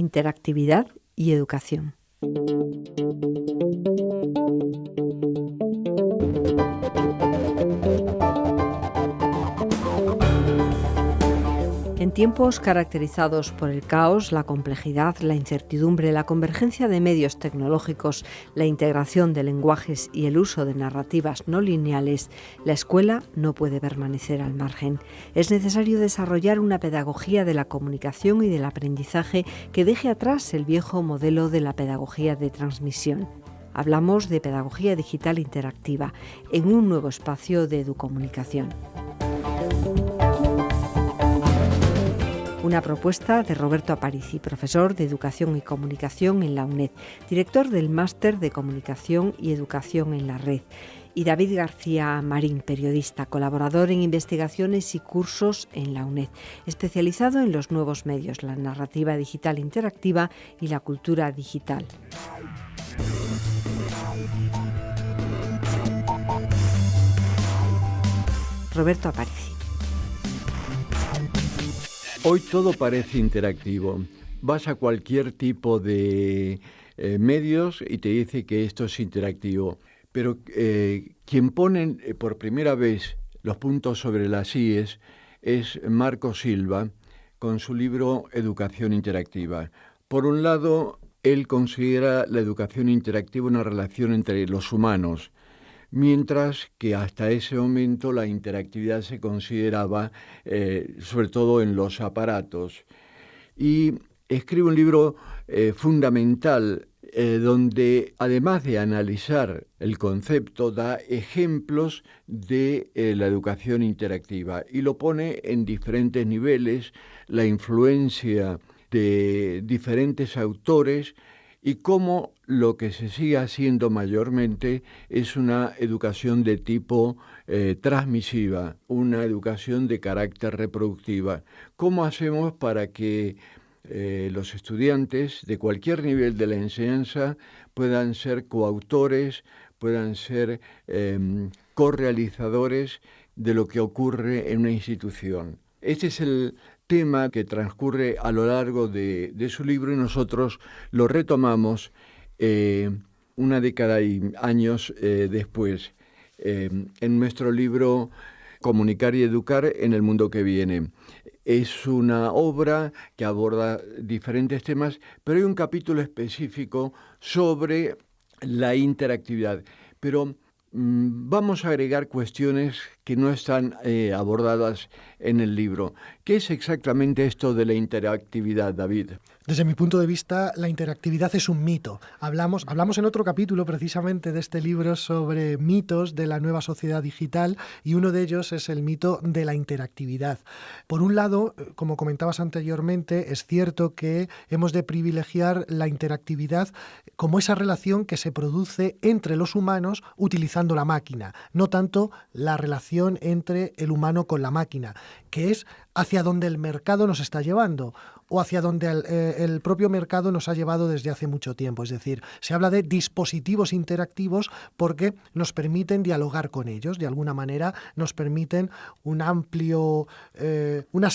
interactividad y educación. En tiempos caracterizados por el caos, la complejidad, la incertidumbre, la convergencia de medios tecnológicos, la integración de lenguajes y el uso de narrativas no lineales, la escuela no puede permanecer al margen. Es necesario desarrollar una pedagogía de la comunicación y del aprendizaje que deje atrás el viejo modelo de la pedagogía de transmisión. Hablamos de pedagogía digital interactiva en un nuevo espacio de educomunicación. Una propuesta de Roberto Aparici, profesor de Educación y Comunicación en la UNED, director del Máster de Comunicación y Educación en la Red, y David García Marín, periodista, colaborador en investigaciones y cursos en la UNED, especializado en los nuevos medios, la narrativa digital interactiva y la cultura digital. Roberto Aparici. Hoy todo parece interactivo. Vas a cualquier tipo de medios y te dice que esto es interactivo. Pero quien pone por primera vez los puntos sobre las íes es Marco Silva, con su libro Educación Interactiva. Por un lado, él considera la educación interactiva una relación entre los humanos, mientras que hasta ese momento la interactividad se consideraba sobre todo en los aparatos. Y escribe un libro fundamental donde, además de analizar el concepto, da ejemplos de la educación interactiva y lo pone en diferentes niveles, la influencia de diferentes autores, y cómo lo que se sigue haciendo mayormente es una educación de tipo transmisiva, una educación de carácter reproductiva. ¿Cómo hacemos para que los estudiantes de cualquier nivel de la enseñanza puedan ser coautores, puedan ser correalizadores de lo que ocurre en una institución? Este es el tema que transcurre a lo largo de su libro y nosotros lo retomamos una década y años después en nuestro libro Comunicar y Educar en el mundo que viene. Es una obra que aborda diferentes temas, pero hay un capítulo específico sobre la interactividad. Pero vamos a agregar cuestiones que no están abordadas en el libro. ¿Qué es exactamente esto de la interactividad, David? Desde mi punto de vista, la interactividad es un mito. Hablamos en otro capítulo precisamente de este libro sobre mitos de la nueva sociedad digital y uno de ellos es el mito de la interactividad. Por un lado, como comentabas anteriormente, es cierto que hemos de privilegiar la interactividad como esa relación que se produce entre los humanos utilizando la máquina, no tanto la relación entre el humano con la máquina, que es hacia donde el mercado nos está llevando o hacia donde el propio mercado nos ha llevado desde hace mucho tiempo. Es decir, se habla de dispositivos interactivos porque nos permiten dialogar con ellos, de alguna manera nos permiten unas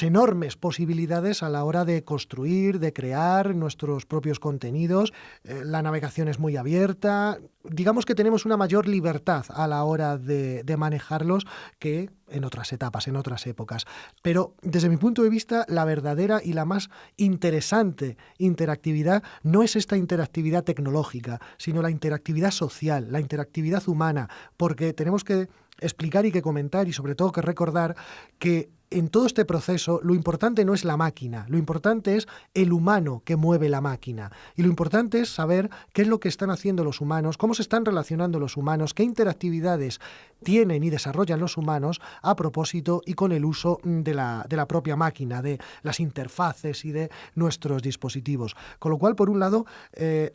enormes posibilidades a la hora de construir, de crear nuestros propios contenidos. La navegación es muy abierta. Digamos que tenemos una mayor libertad a la hora de manejarlos que en otras etapas, en otras épocas. Pero desde mi punto de vista, la verdadera y la más interesante interactividad no es esta interactividad tecnológica, sino la interactividad social, la interactividad humana, porque tenemos que explicar y que comentar y sobre todo que recordar que en todo este proceso lo importante no es la máquina, lo importante es el humano que mueve la máquina. Y lo importante es saber qué es lo que están haciendo los humanos, cómo se están relacionando los humanos, qué interactividades tienen y desarrollan los humanos a propósito y con el uso de la propia máquina, de las interfaces y de nuestros dispositivos. Con lo cual, por un lado,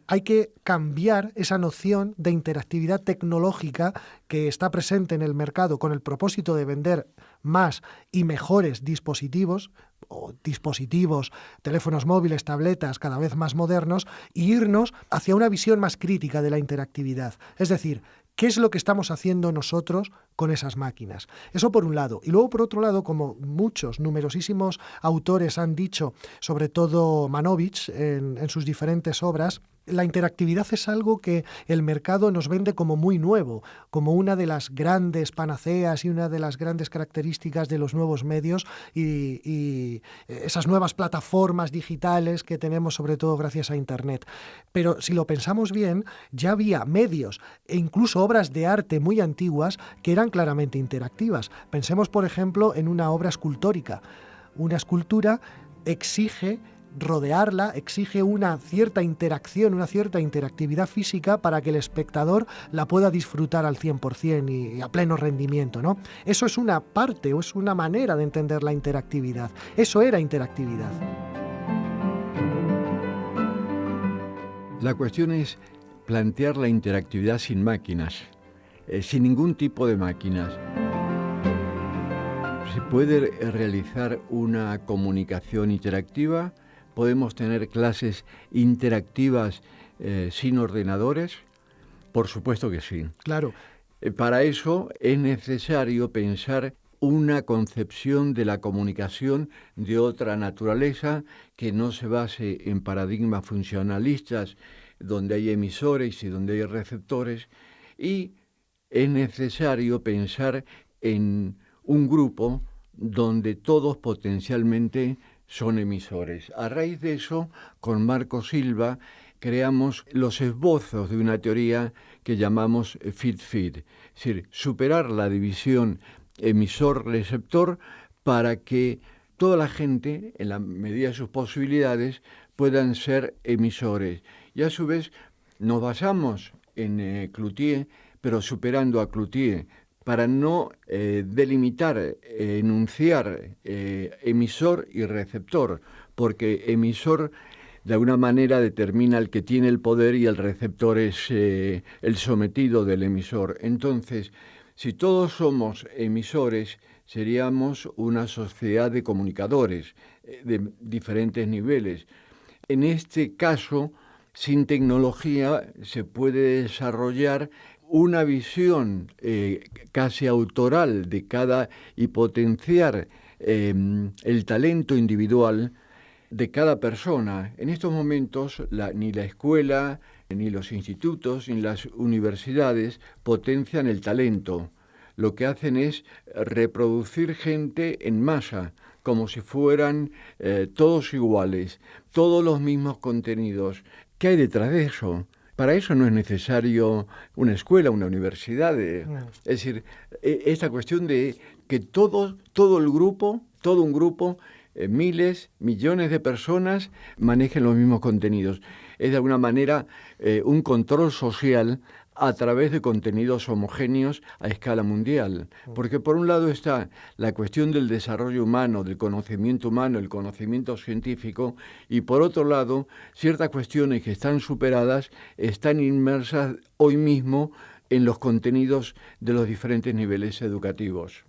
hay que cambiar esa noción de interactividad tecnológica que está presente en el mercado con el propósito de vender más y mejores dispositivos, teléfonos móviles, tabletas cada vez más modernos, e irnos hacia una visión más crítica de la interactividad. Es decir, ¿Qué es lo que estamos haciendo nosotros con esas máquinas? Eso por un lado. Y luego, por otro lado, como muchos, numerosísimos autores han dicho, sobre todo Manovich en sus diferentes obras, la interactividad es algo que el mercado nos vende como muy nuevo, como una de las grandes panaceas y una de las grandes características de los nuevos medios y esas nuevas plataformas digitales que tenemos, sobre todo gracias a Internet. Pero si lo pensamos bien, ya había medios e incluso obras de arte muy antiguas que eran claramente interactivas. Pensemos, por ejemplo, en una obra escultórica. Una escultura exige rodearla, exige una cierta interacción, una cierta interactividad física para que el espectador la pueda disfrutar al 100% y a pleno rendimiento, ¿no? Eso es una parte o es una manera de entender la interactividad. Eso era interactividad. La cuestión es plantear la interactividad sin máquinas, sin ningún tipo de máquinas. Se puede realizar una comunicación interactiva. ¿Podemos tener clases interactivas sin ordenadores? Por supuesto que sí. Claro. Para eso es necesario pensar una concepción de la comunicación de otra naturaleza que no se base en paradigmas funcionalistas donde hay emisores y donde hay receptores, y es necesario pensar en un grupo donde todos potencialmente son emisores. A raíz de eso, con Marco Silva, creamos los esbozos de una teoría que llamamos feed-feed, es decir, superar la división emisor-receptor para que toda la gente, en la medida de sus posibilidades, puedan ser emisores. Y a su vez nos basamos en Cloutier, pero superando a Cloutier, para no delimitar, enunciar emisor y receptor, porque emisor de alguna manera determina el que tiene el poder y el receptor es el sometido del emisor. Entonces, si todos somos emisores, seríamos una sociedad de comunicadores de diferentes niveles. En este caso, sin tecnología se puede desarrollar una visión casi autoral de cada y potenciar el talento individual de cada persona. En estos momentos ni la escuela, ni los institutos, ni las universidades potencian el talento. Lo que hacen es reproducir gente en masa, como si fueran todos iguales, todos los mismos contenidos. ¿Qué hay detrás de eso? Para eso no es necesario una escuela, una universidad. Es decir, esta cuestión de que todo un grupo, miles, millones de personas manejen los mismos contenidos. Es de alguna manera un control social a través de contenidos homogéneos a escala mundial. Porque por un lado está la cuestión del desarrollo humano, del conocimiento humano, el conocimiento científico, y por otro lado, ciertas cuestiones que están superadas están inmersas hoy mismo en los contenidos de los diferentes niveles educativos.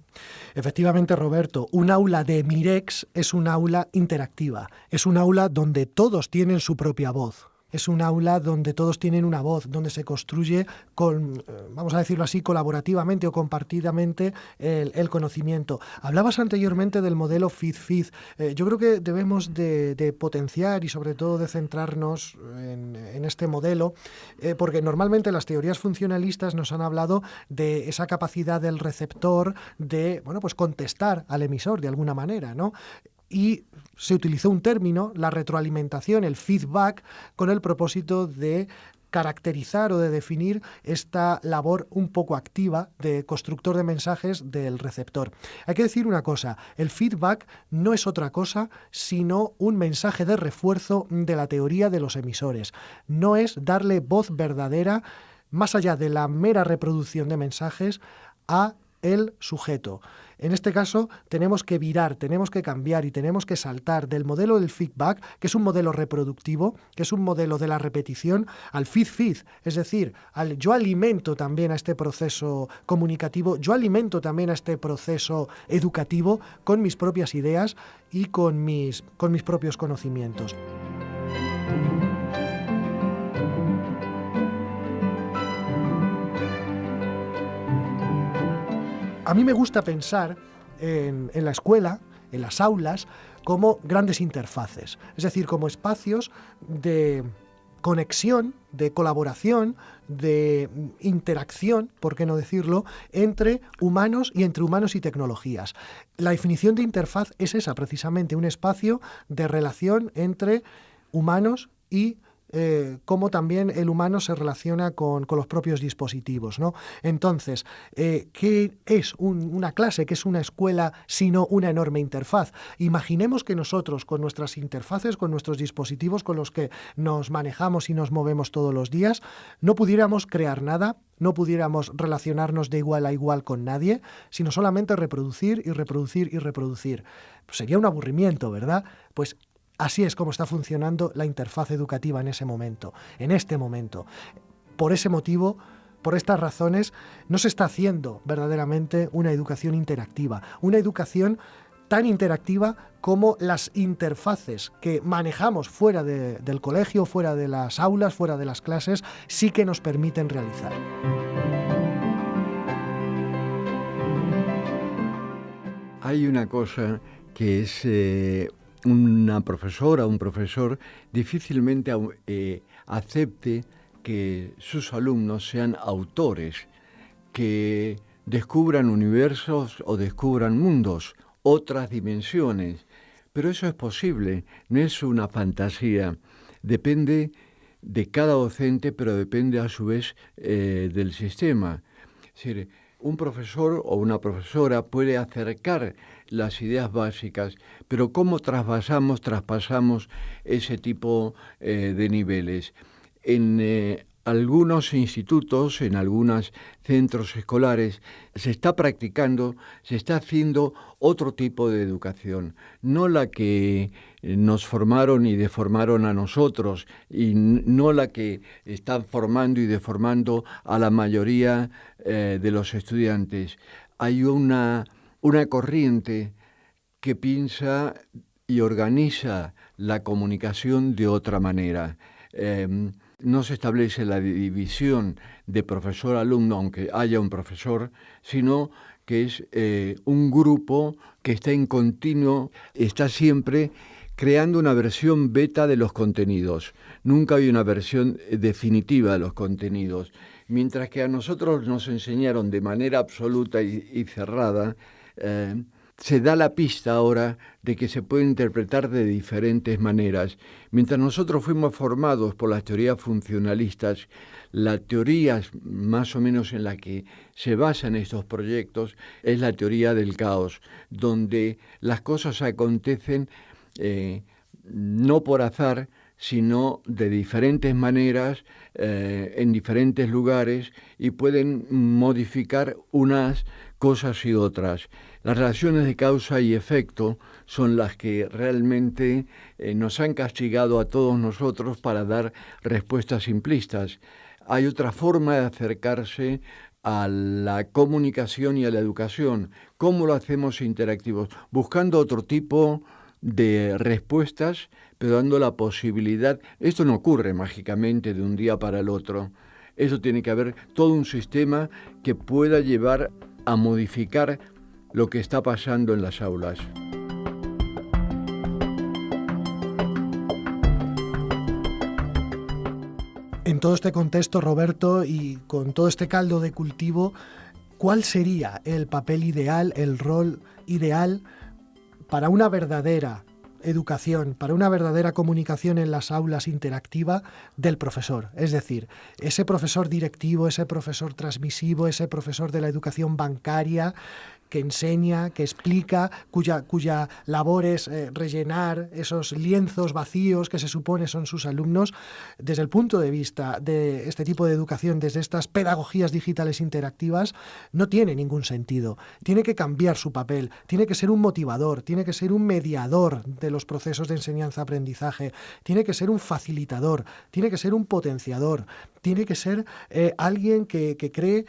Efectivamente, Roberto, un aula de Mirex es un aula interactiva, es un aula donde todos tienen su propia voz. Es un aula donde todos tienen una voz, donde se construye, vamos a decirlo así, colaborativamente o compartidamente el conocimiento. Hablabas anteriormente del modelo feed-feed. Yo creo que debemos de potenciar y sobre todo de centrarnos en este modelo, porque normalmente las teorías funcionalistas nos han hablado de esa capacidad del receptor de, pues contestar al emisor de alguna manera, ¿no? Y se utilizó un término, la retroalimentación, el feedback, con el propósito de caracterizar o de definir esta labor un poco activa de constructor de mensajes del receptor. Hay que decir una cosa, el feedback no es otra cosa sino un mensaje de refuerzo de la teoría de los emisores. No es darle voz verdadera, más allá de la mera reproducción de mensajes, a el sujeto. En este caso tenemos que virar, tenemos que cambiar y tenemos que saltar del modelo del feedback, que es un modelo reproductivo, que es un modelo de la repetición, al feed-feed, es decir, yo alimento también a este proceso comunicativo, yo alimento también a este proceso educativo con mis propias ideas y con mis propios conocimientos. A mí me gusta pensar en la escuela, en las aulas, como grandes interfaces, es decir, como espacios de conexión, de colaboración, de interacción, por qué no decirlo, entre humanos y tecnologías. La definición de interfaz es esa, precisamente, un espacio de relación entre humanos y cómo también el humano se relaciona con los propios dispositivos, ¿no? Entonces, ¿qué es una clase? ¿Qué es una escuela sino una enorme interfaz? Imaginemos que nosotros, con nuestras interfaces, con nuestros dispositivos con los que nos manejamos y nos movemos todos los días, no pudiéramos crear nada, no pudiéramos relacionarnos de igual a igual con nadie, sino solamente reproducir y reproducir y reproducir. Pues sería un aburrimiento, ¿verdad? Pues así es como está funcionando la interfaz educativa en ese momento, en este momento. Por ese motivo, por estas razones, no se está haciendo verdaderamente una educación interactiva, una educación tan interactiva como las interfaces que manejamos fuera del colegio, fuera de las aulas, fuera de las clases, sí que nos permiten realizar. Hay una cosa que es... una profesora o un profesor difícilmente acepte que sus alumnos sean autores, que descubran universos o descubran mundos, otras dimensiones. Pero eso es posible, no es una fantasía. Depende de cada docente, pero depende a su vez del sistema. Es decir, un profesor o una profesora puede acercar las ideas básicas, pero ¿cómo traspasamos ese tipo de niveles? En algunos institutos, en algunos centros escolares, se está practicando, se está haciendo otro tipo de educación, no la que nos formaron y deformaron a nosotros, y no la que están formando y deformando a la mayoría de los estudiantes. Hay una corriente que piensa y organiza la comunicación de otra manera. No se establece la división de profesor-alumno, aunque haya un profesor, sino que es un grupo que está en continuo, está siempre creando una versión beta de los contenidos. Nunca hay una versión definitiva de los contenidos. Mientras que a nosotros nos enseñaron de manera absoluta y cerrada, se da la pista ahora de que se puede interpretar de diferentes maneras. Mientras nosotros fuimos formados por las teorías funcionalistas, la teoría más o menos en la que se basan estos proyectos es la teoría del caos, donde las cosas acontecen no por azar, sino de diferentes maneras, en diferentes lugares, y pueden modificar unas cosas y otras. Las relaciones de causa y efecto son las que realmente nos han castigado a todos nosotros para dar respuestas simplistas. Hay otra forma de acercarse a la comunicación y a la educación. ¿Cómo lo hacemos interactivos? Buscando otro tipo de respuestas, pero dando la posibilidad. Esto no ocurre mágicamente de un día para el otro. Eso tiene que haber todo un sistema que pueda llevar a modificar lo que está pasando en las aulas. En todo este contexto, Roberto, y con todo este caldo de cultivo, ¿cuál sería el papel ideal, el rol ideal para una verdadera educación, para una verdadera comunicación en las aulas interactiva del profesor? Es decir, ese profesor directivo, ese profesor transmisivo, ese profesor de la educación bancaria que enseña, que explica, cuya labor es rellenar esos lienzos vacíos que se supone son sus alumnos. Desde el punto de vista de este tipo de educación, desde estas pedagogías digitales interactivas, no tiene ningún sentido. Tiene que cambiar su papel, tiene que ser un motivador, tiene que ser un mediador de los procesos de enseñanza-aprendizaje, tiene que ser un facilitador, tiene que ser un potenciador, tiene que ser alguien que cree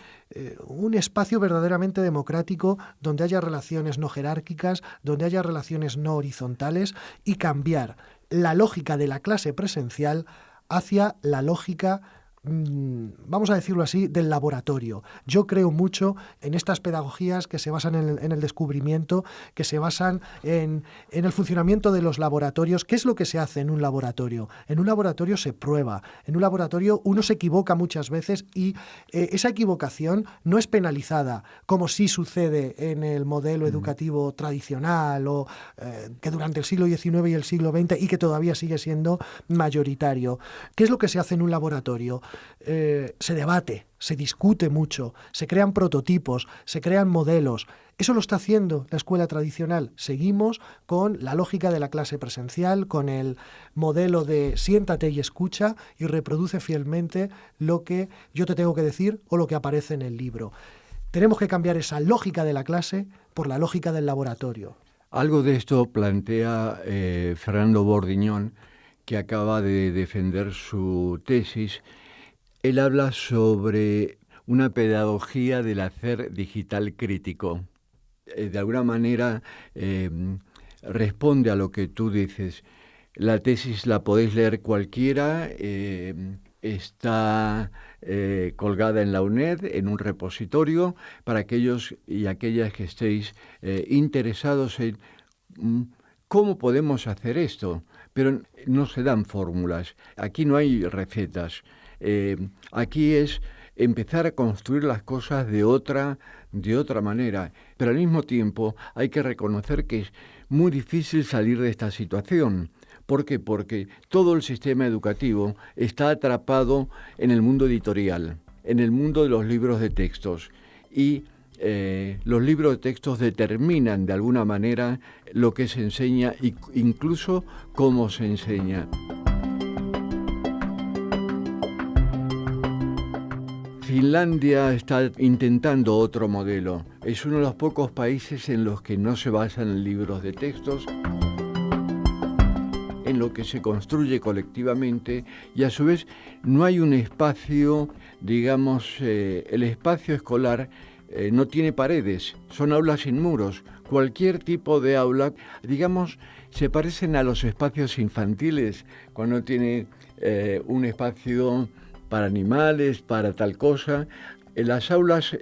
un espacio verdaderamente democrático donde haya relaciones no jerárquicas, donde haya relaciones no horizontales, y cambiar la lógica de la clase presencial hacia la lógica vamos a decirlo así, del laboratorio. Yo creo mucho en estas pedagogías que se basan en el descubrimiento, que se basan en el funcionamiento de los laboratorios. ¿Qué es lo que se hace en un laboratorio? En un laboratorio se prueba. En un laboratorio uno se equivoca muchas veces y esa equivocación no es penalizada, como sí sucede en el modelo educativo tradicional o que durante el siglo XIX y el siglo XX y que todavía sigue siendo mayoritario. ¿Qué es lo que se hace en un laboratorio? Se debate, se discute mucho, se crean prototipos, se crean modelos. Eso lo está haciendo la escuela tradicional. Seguimos con la lógica de la clase presencial, con el modelo de siéntate y escucha y reproduce fielmente lo que yo te tengo que decir o lo que aparece en el libro. Tenemos que cambiar esa lógica de la clase por la lógica del laboratorio. Algo de esto plantea Fernando Bordiñón, que acaba de defender su tesis. Él habla sobre una pedagogía del hacer digital crítico. De alguna manera responde a lo que tú dices. La tesis la podéis leer cualquiera, está colgada en la UNED, en un repositorio, para aquellos y aquellas que estéis interesados en cómo podemos hacer esto. Pero no se dan fórmulas, aquí no hay recetas. Aquí es empezar a construir las cosas de otra manera, pero al mismo tiempo hay que reconocer que es muy difícil salir de esta situación. ¿Por qué? Porque todo el sistema educativo está atrapado en el mundo editorial, en el mundo de los libros de textos, y los libros de textos determinan de alguna manera lo que se enseña e incluso cómo se enseña. Finlandia está intentando otro modelo. Es uno de los pocos países en los que no se basan en libros de textos, en lo que se construye colectivamente, y a su vez no hay un espacio, digamos, el espacio escolar no tiene paredes, son aulas sin muros. Cualquier tipo de aula, digamos, se parecen a los espacios infantiles, cuando tiene un espacio para animales, para tal cosa. Las aulas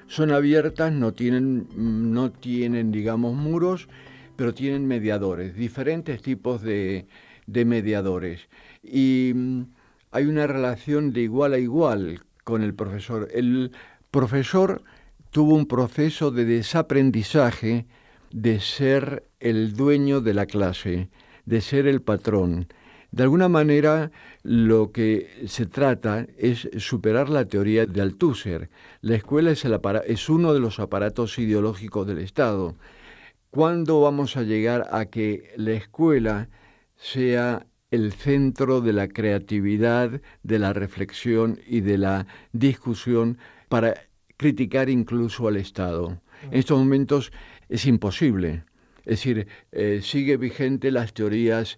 son abiertas, no tienen, digamos, muros, pero tienen mediadores, diferentes tipos de mediadores. Y hay una relación de igual a igual con el profesor. El profesor tuvo un proceso de desaprendizaje de ser el dueño de la clase, de ser el patrón. De alguna manera, lo que se trata es superar la teoría de Althusser. La escuela es uno de los aparatos ideológicos del Estado. ¿Cuándo vamos a llegar a que la escuela sea el centro de la creatividad, de la reflexión y de la discusión para criticar incluso al Estado? En estos momentos es imposible. Es decir, siguen vigentes las teorías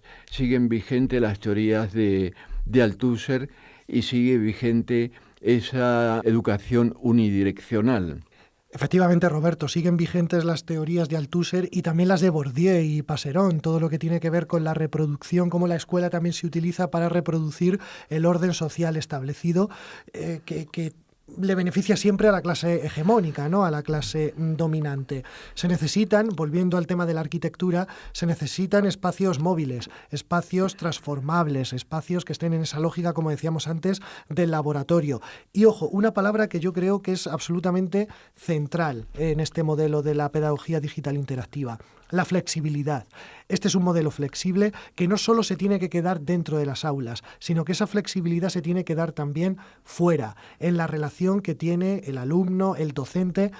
de Althusser y sigue vigente esa educación unidireccional. Efectivamente, Roberto, siguen vigentes las teorías de Althusser y también las de Bourdieu y Passeron, todo lo que tiene que ver con la reproducción, cómo la escuela también se utiliza para reproducir el orden social establecido, que le beneficia siempre a la clase hegemónica, ¿no? A la clase dominante. Se necesitan, volviendo al tema de la arquitectura, se necesitan espacios móviles, espacios transformables, espacios que estén en esa lógica, como decíamos antes, del laboratorio. Y ojo, una palabra que yo creo que es absolutamente central en este modelo de la pedagogía digital interactiva: la flexibilidad. Este es un modelo flexible que no solo se tiene que quedar dentro de las aulas, sino que esa flexibilidad se tiene que dar también fuera, en la relación que tiene el alumno, el docente,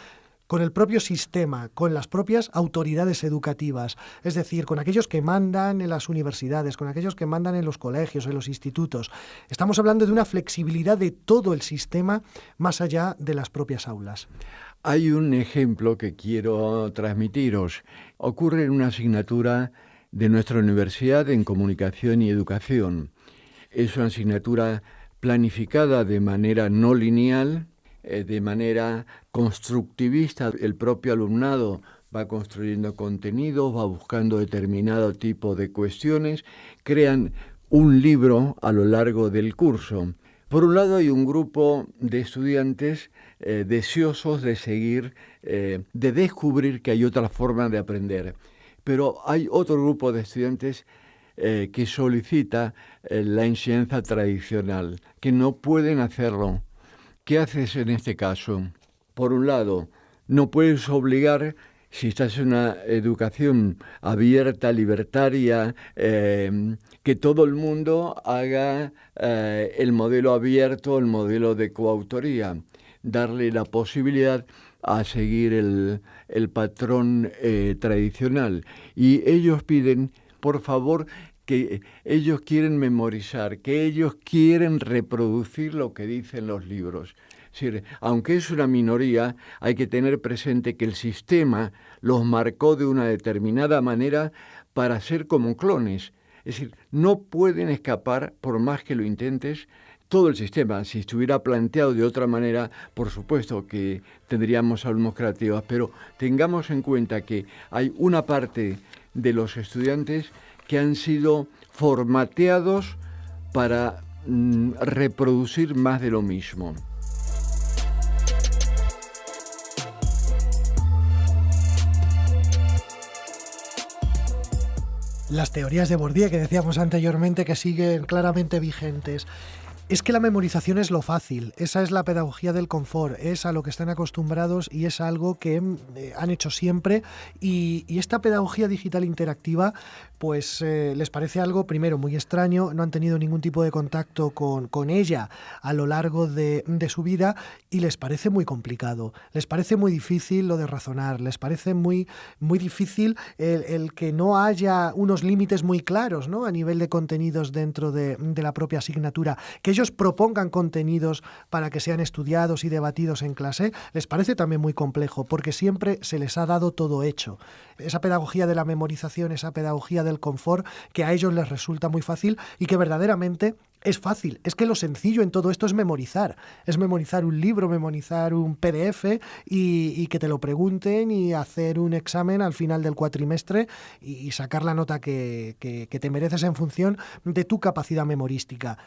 con el propio sistema, con las propias autoridades educativas, es decir, con aquellos que mandan en las universidades, con aquellos que mandan en los colegios, en los institutos. Estamos hablando de una flexibilidad de todo el sistema más allá de las propias aulas. Hay un ejemplo que quiero transmitiros. Ocurre en una asignatura de nuestra universidad en Comunicación y Educación. Es una asignatura planificada de manera no lineal, de manera constructivista. El propio alumnado va construyendo contenidos, va buscando determinado tipo de cuestiones, crean un libro a lo largo del curso. Por un lado hay un grupo de estudiantes deseosos de seguir, de descubrir que hay otra forma de aprender. Pero hay otro grupo de estudiantes que solicita la enseñanza tradicional, que no pueden hacerlo. ¿Qué haces en este caso? Por un lado, no puedes obligar, si estás en una educación abierta, libertaria, que todo el mundo haga el modelo abierto, el modelo de coautoría, darle la posibilidad a seguir el patrón tradicional. Y ellos piden, por favor, que ellos quieren memorizar, que ellos quieren reproducir lo que dicen los libros. Es decir, aunque es una minoría, hay que tener presente que el sistema los marcó de una determinada manera para ser como clones. Es decir, no pueden escapar por más que lo intentes. Todo el sistema, si estuviera planteado de otra manera, por supuesto que tendríamos alumnos creativos, pero tengamos en cuenta que hay una parte de los estudiantes que han sido formateados para reproducir más de lo mismo. Las teorías de Bourdieu que decíamos anteriormente que siguen claramente vigentes. Es que la memorización es lo fácil, esa es la pedagogía del confort, es a lo que están acostumbrados y es algo que han hecho siempre y esta pedagogía digital interactiva pues les parece algo primero muy extraño, no han tenido ningún tipo de contacto con ella a lo largo de su vida y les parece muy complicado, les parece muy difícil lo de razonar, les parece muy, muy difícil el que no haya unos límites muy claros, ¿no? A nivel de contenidos dentro de la propia asignatura, que ellos propongan contenidos para que sean estudiados y debatidos en clase, les parece también muy complejo, porque siempre se les ha dado todo hecho. Esa pedagogía de la memorización, esa pedagogía del confort, que a ellos les resulta muy fácil y que verdaderamente es fácil. Es que lo sencillo en todo esto es memorizar un libro, memorizar un PDF y que te lo pregunten y hacer un examen al final del cuatrimestre y sacar la nota que te mereces en función de tu capacidad memorística.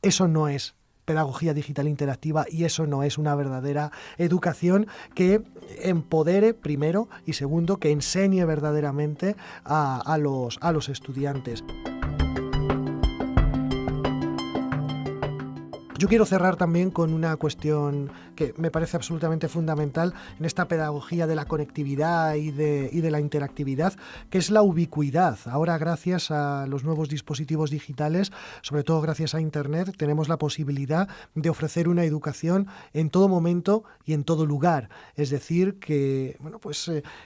Eso no es pedagogía digital interactiva y eso no es una verdadera educación que empodere, primero, y segundo, que enseñe verdaderamente a los estudiantes. Yo quiero cerrar también con una cuestión que me parece absolutamente fundamental en esta pedagogía de la conectividad y de la interactividad, que es la ubicuidad. Ahora, gracias a los nuevos dispositivos digitales, sobre todo gracias a Internet, tenemos la posibilidad de ofrecer una educación en todo momento y en todo lugar. Es decir, que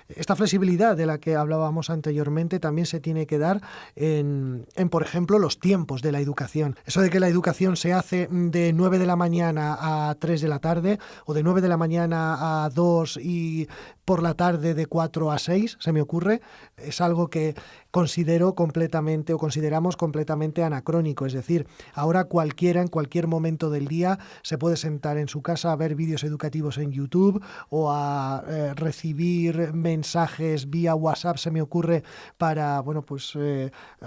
esta flexibilidad de la que hablábamos anteriormente también se tiene que dar en, por ejemplo, los tiempos de la educación. Eso de que la educación se hace de 9 de la mañana a 3 de la tarde o de 9 de la mañana a 2 y por la tarde de 4 a 6, se me ocurre, es algo que consideramos completamente anacrónico. Es decir, ahora cualquiera en cualquier momento del día se puede sentar en su casa a ver vídeos educativos en YouTube o a recibir mensajes vía WhatsApp, se me ocurre, para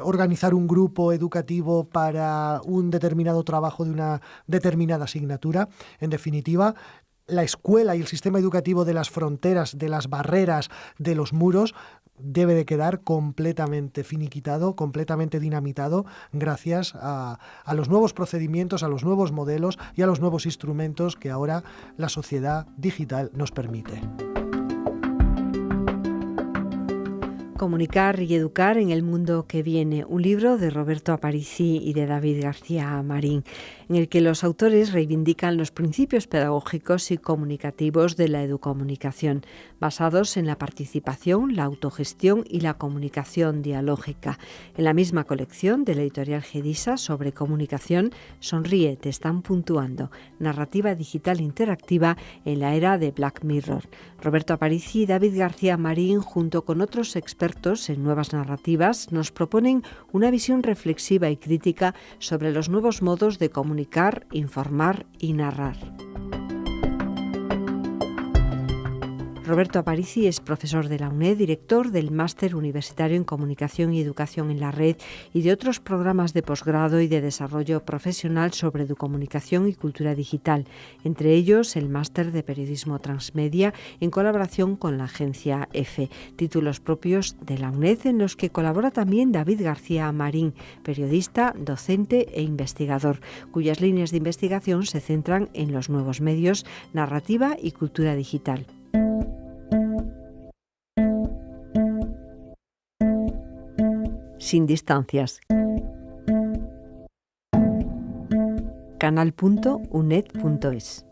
organizar un grupo educativo para un determinado trabajo de una determinada asignatura. En definitiva, la escuela y el sistema educativo de las fronteras, de las barreras, de los muros, debe de quedar completamente finiquitado, completamente dinamitado, gracias a los nuevos procedimientos, a los nuevos modelos y a los nuevos instrumentos que ahora la sociedad digital nos permite. Comunicar y educar en el mundo que viene, un libro de Roberto Aparici y de David García Marín, en el que los autores reivindican los principios pedagógicos y comunicativos de la educomunicación, basados en la participación, la autogestión y la comunicación dialógica. En la misma colección de la editorial Gedisa sobre comunicación, Sonríe, te están puntuando, narrativa digital interactiva en la era de Black Mirror. Roberto Aparici y David García Marín, junto con otros expertos en nuevas narrativas, nos proponen una visión reflexiva y crítica sobre los nuevos modos de comunicar, informar y narrar. Roberto Aparici es profesor de la UNED, director del Máster Universitario en Comunicación y Educación en la Red y de otros programas de posgrado y de desarrollo profesional sobre educomunicación y cultura digital, entre ellos el Máster de Periodismo Transmedia en colaboración con la agencia EFE, títulos propios de la UNED en los que colabora también David García Marín, periodista, docente e investigador, cuyas líneas de investigación se centran en los nuevos medios, narrativa y cultura digital. Sin distancias. canal.uned.es